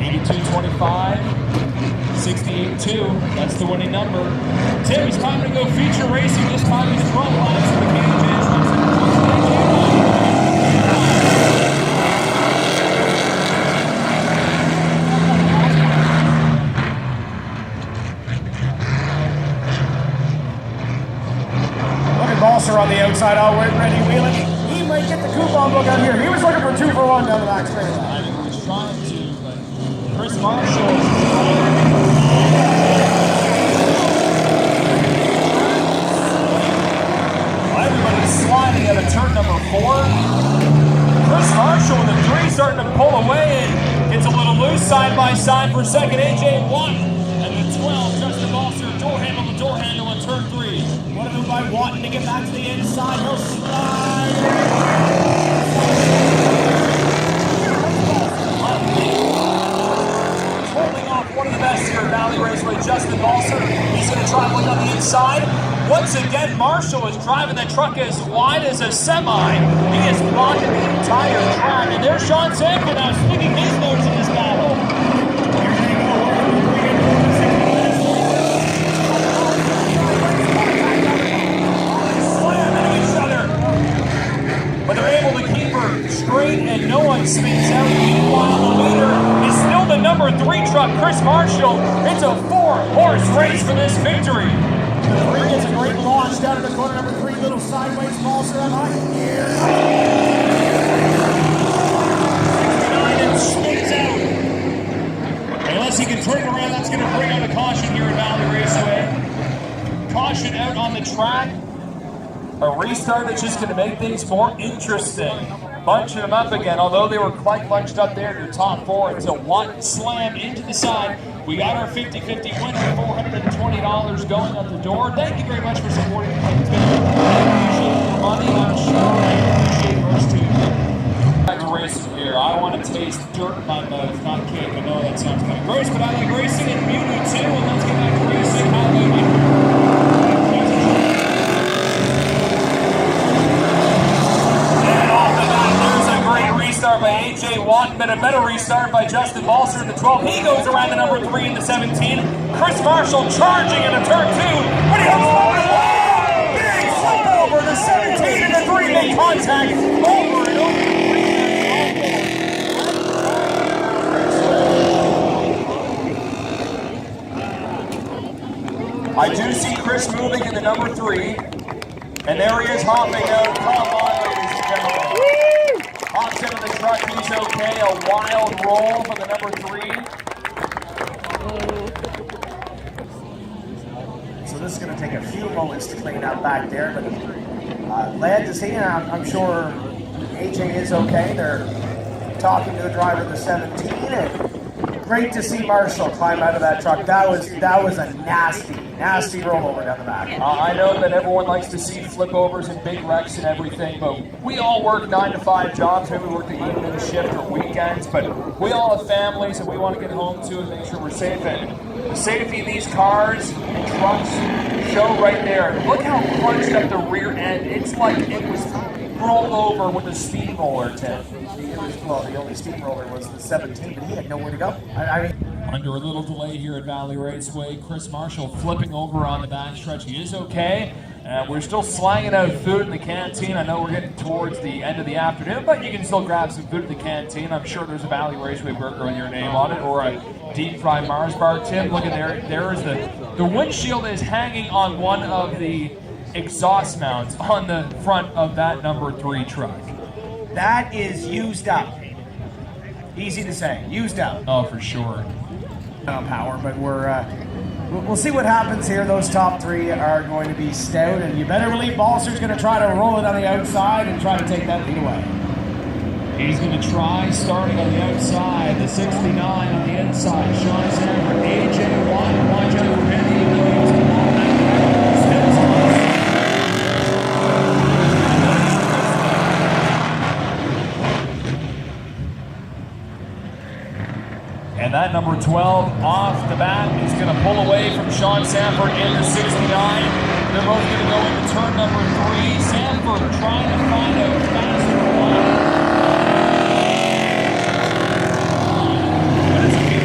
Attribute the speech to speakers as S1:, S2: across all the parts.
S1: 82.25, 68.2, that's the winning number. Tim, it's time to go feature racing. This time he's front lines for the KJ's.
S2: Look at Balser on the outside, all ready wheeling. He might get the coupon book out here. He was looking for 2 for 1 down the back straight.
S1: I think he was trying to, but Chris Marshall. Everybody's sliding out of turn number 4. Chris Marshall with the 3 starting to pull away and gets a little loose side by side for second. AJ Watt and the 12, Justin Balser, door handle on turn 3.
S2: What a move by Watton to get back to the inside. He'll slide.
S1: Holding off one of the best here at Valley Raceway, Justin Balser. He's going to try one on the inside. Once again, Marshall is driving that truck as wide as a semi. He is blocking the entire track. And there's Sean Sanford now sticking his nose in this battle. Slamming each other. But they're able to keep her straight and no one speaks out. Meanwhile, the leader is still the number 3 truck, Chris Marshall. It's a 4-horse race for this victory.
S2: The 3 gets a great launch down in the corner. Number 3, little sideways Balser on high.
S1: 69 and spins out. Unless he can turn it around, that's going to bring out a caution here at Valley Raceway. Caution out on the track. A restart that's just going to make things more interesting. Bunching them up again, although they were quite bunched up there in your top 4 until one slam into the side. We got our 50-50 winner, $420 going out the door. Thank you very much for supporting the It's been appreciate your money, I'm sure. I appreciate those two. Back to racing here. I want to taste dirt in my mouth, not cake. I know that sounds kind of gross, but I like racing and you do too. And let's get back to racing. Hallelujah. Restart by AJ Watt, but a better restart by Justin Balser in the 12. He goes around the number 3 in the 17. Chris Marshall charging into turn 2. What do you have? Big flip over the 17 and the 3 make contact over and over. I do see Chris moving in the number 3, and there he is hopping out. Come on, ladies and gentlemen. Hops into the truck, he's okay. A wild roll for the number
S2: 3. So this is going to take a few moments to clean up back there, but glad to see, and I'm sure AJ is okay. They're talking to the driver of the 17, and great to see Marshall climb out of that truck. That was a nasty rollover down the back.
S1: I know that everyone likes to see flipovers and big wrecks and everything, but we all work 9-to-5 jobs. Maybe we work the evening shift or weekends, but we all have families and we want to get home to and make sure we're safe. And the safety of these cars and trucks show right there. Look how crunched up the rear end. It's like it was rolled over with a steamroller, Tim.
S2: Well, the only steamroller was the 17, but he had nowhere to go. I mean,
S1: under a little delay here at Valley Raceway, Chris Marshall flipping over on the backstretch. He is okay. We're still slanging out food in the canteen. I know we're getting towards the end of the afternoon, but you can still grab some food at the canteen. I'm sure there's a Valley Raceway burger with your name on it, or a deep fried Mars bar. Tim, look at there. There is the windshield is hanging on one of the exhaust mounts on the front of that number 3 truck.
S2: that is used up. Easy to say, used up.
S1: Oh, for sure.
S2: Power, but we'll see what happens here. Those top 3 are going to be stout, and you better believe Balser's going to try to roll it on the outside and try to take that lead away.
S1: He's going to try starting on the outside, the 69 on the inside. Sean Sanford, AJ Watt, watch out for Penny. And that number 12 off the bat is going to pull away from Sean Sanford in the 69. They're both going to go into turn number 3. Sanford trying to find a faster one. But it's going to be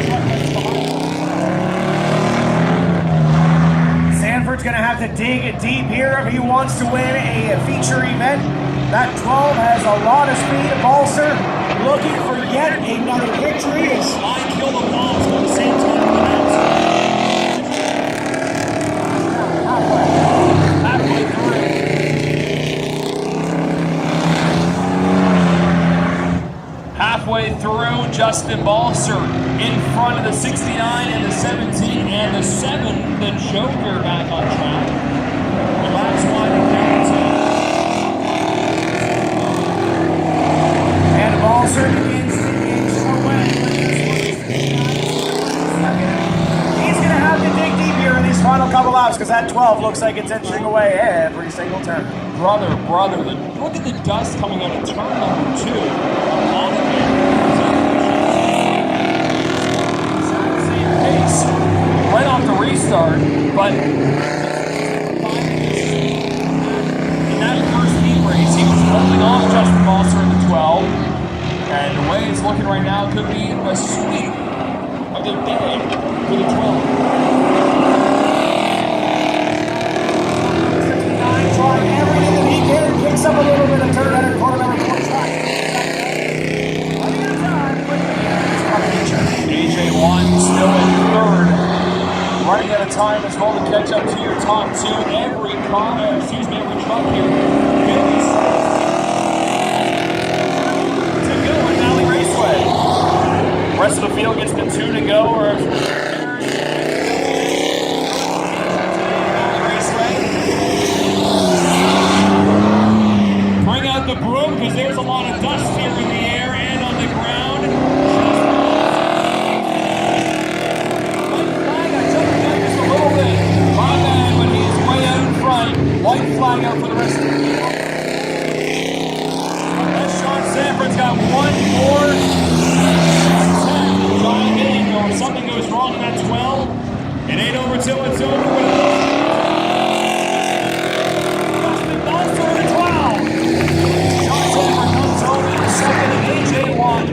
S2: dig deep here if he wants to win a feature event. That 12 has a lot of speed. Balser looking for yet another victory.
S1: I kill the balls at the same time with the mouse. Halfway through. Halfway through, Justin Balser in front of the 69 and the 17 and the 7, the Joker back on track. The last one down to.
S2: And Balser begins to inch away. He's going to have to dig deep here in these final couple laps because that 12 looks like it's inching away every single turn.
S1: Brother, look at the dust coming out of turn number 2. On it. Same pace right off the restart, but in that first heat race, he was holding off Justin Balser in the 12, and the way it's looking right now could be a sweep of the day for the 12.
S2: Trying everything that he can, picks up a little bit of turn at corner number 4 track.
S1: AJ Watt still in third, running out of time as well to catch up to your top 2. Every truck here. To go at Valley Raceway. The rest of the field gets the 2 to go. Bring out the broom because there's a lot of dust here in the air and on the ground. White flag, I jumped back just a little bit. My man, but he's way out in front. White flag out for the rest of the field. Sean Sanford's got one more. 10. John hitting or something goes wrong in that 12. It ain't over till it's over with. Justin Balser in the 12. Sean Sanford comes home in the second and AJ Watt.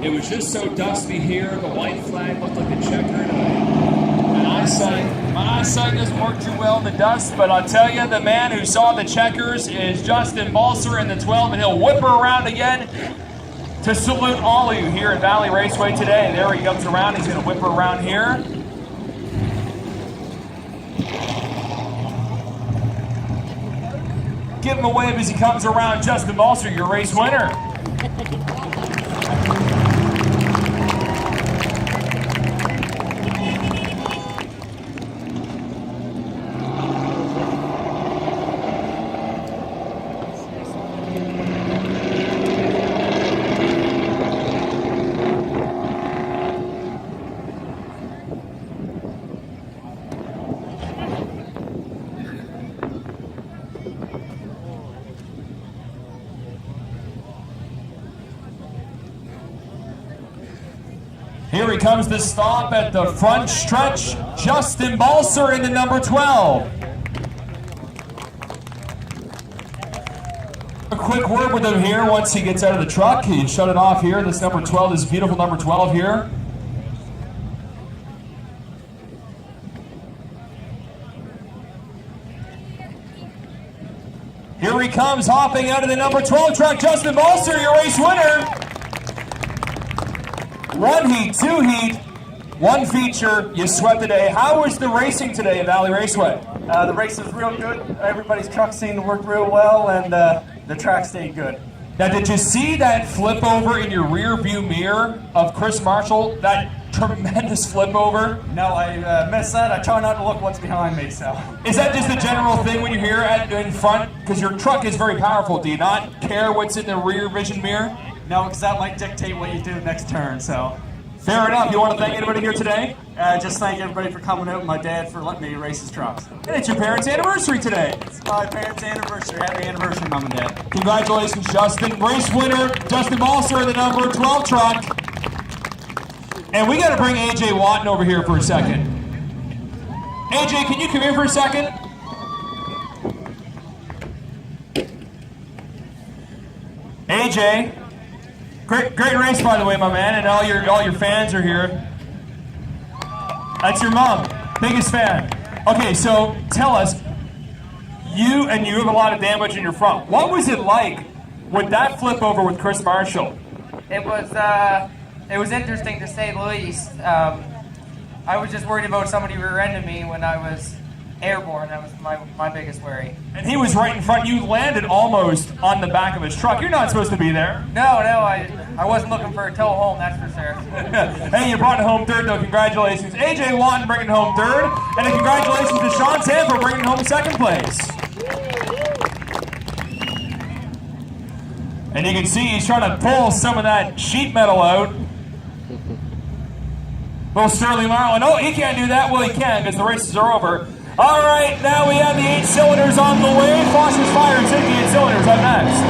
S1: It was just so dusty here. The white flag looked like a checkered. My eyesight doesn't work too well in the dust, but I'll tell you, the man who saw the checkers is Justin Balser in the 12, and he'll whip her around again to salute all of you here at Valley Raceway today. There he comes around. He's going to whip her around here. Give him a wave as he comes around. Justin Balser, your race winner. Here he comes to stop at the front stretch. Justin Balser in the number 12. A quick word with him here once he gets out of the truck. He shut it off here. This number 12, this beautiful number 12 here. Here he comes, hopping out of the number 12 truck. Justin Balser, your race winner. 1 heat, 2 heat, 1 feature. You swept the day. How was the racing today at Valley Raceway?
S3: The race was real good. Everybody's truck seemed to work real well, and the track stayed good.
S1: Now, did you see that flip over in your rear view mirror of Chris Marshall? That tremendous flip over?
S3: No, I missed that. I try not to look what's behind me, so.
S1: Is that just a general thing when you're here in front? Because your truck is very powerful. Do you not care what's in the rear vision mirror?
S3: No, because that might dictate what you do next turn, so.
S1: Fair enough. You want to thank anybody here today?
S3: Just thank everybody for coming out and my dad for letting me race his trucks.
S1: And it's your parents' anniversary today.
S3: It's my parents' anniversary. Happy anniversary, Mom and Dad.
S1: Congratulations, Justin. Race winner, Justin Balser in the number 12 truck. And we got to bring AJ Watton over here for a second. AJ, can you come here for a second? AJ, great race by the way, my man, and all your fans are here. That's your mom, biggest fan. Okay, so tell us, you have a lot of damage in your front. What was it like with that flip over with Chris Marshall?
S4: It was interesting to say the least. I was just worried about somebody rear-ending me when I was airborne. That was my biggest worry.
S1: And he was right in front. You landed almost on the back of his truck. You're not supposed to be there.
S4: No, I wasn't looking for a tow home, that's for sure.
S1: Hey, you brought it home third, though. Congratulations. AJ Watton bringing home third. And congratulations to Sean Sam for bringing home second place. And you can see he's trying to pull some of that sheet metal out. Little Sterling Marlin. Oh, he can't do that. Well, he can because the races are over. All right, now we have the 8 cylinders on the way. Foster's Fire and City 8 cylinders up next.